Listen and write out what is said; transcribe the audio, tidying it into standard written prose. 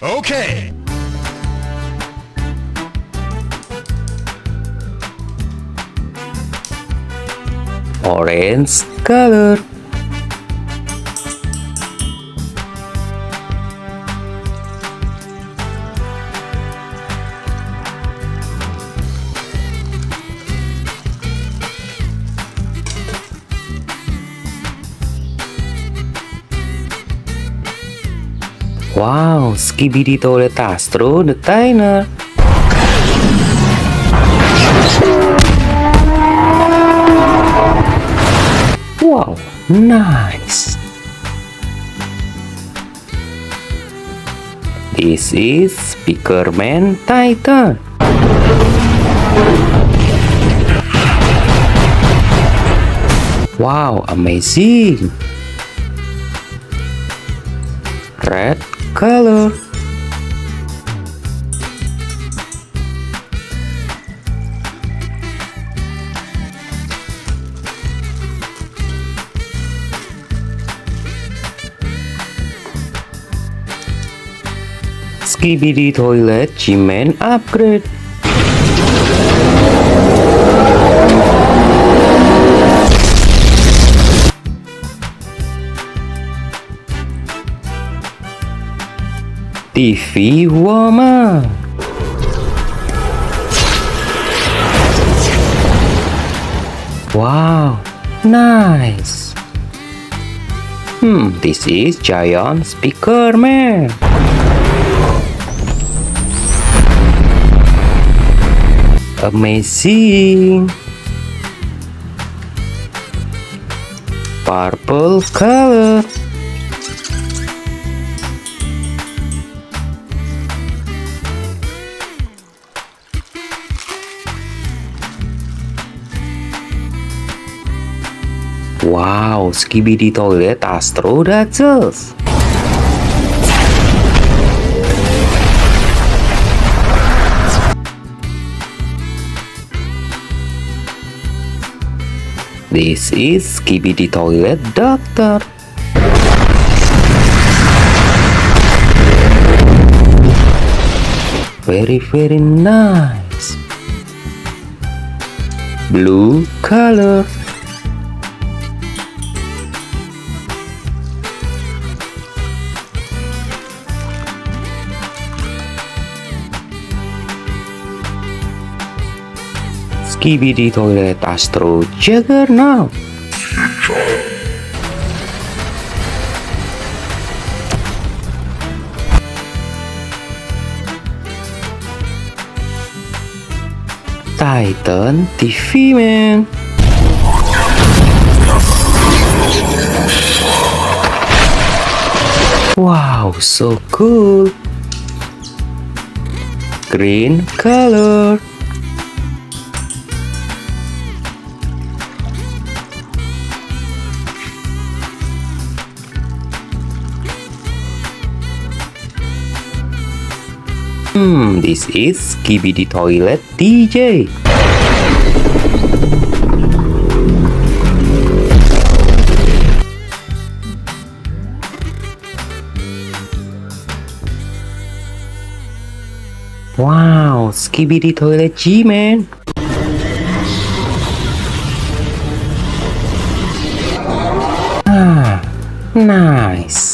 Okay. Orange color. Wow, Skibidi Toilet Astro the Diner. Wow, nice. This is Speakerman Titan. Wow, amazing. Red color. Skibidi Toilet G-Man upgrade. TV Woman. Wow, nice. This is Giant Speakerman. Amazing. Purple color. Wow, Skibidi Toilet Astro Duchess. This is Skibidi Toilet Doctor. Very nice. Blue color. Skibidi Toilet Astro Juggernaut. Titan TV Man. Wow, so cool. Green color. This is Skibidi Toilet DJ. Wow, Skibidi Toilet G-Man. Nice.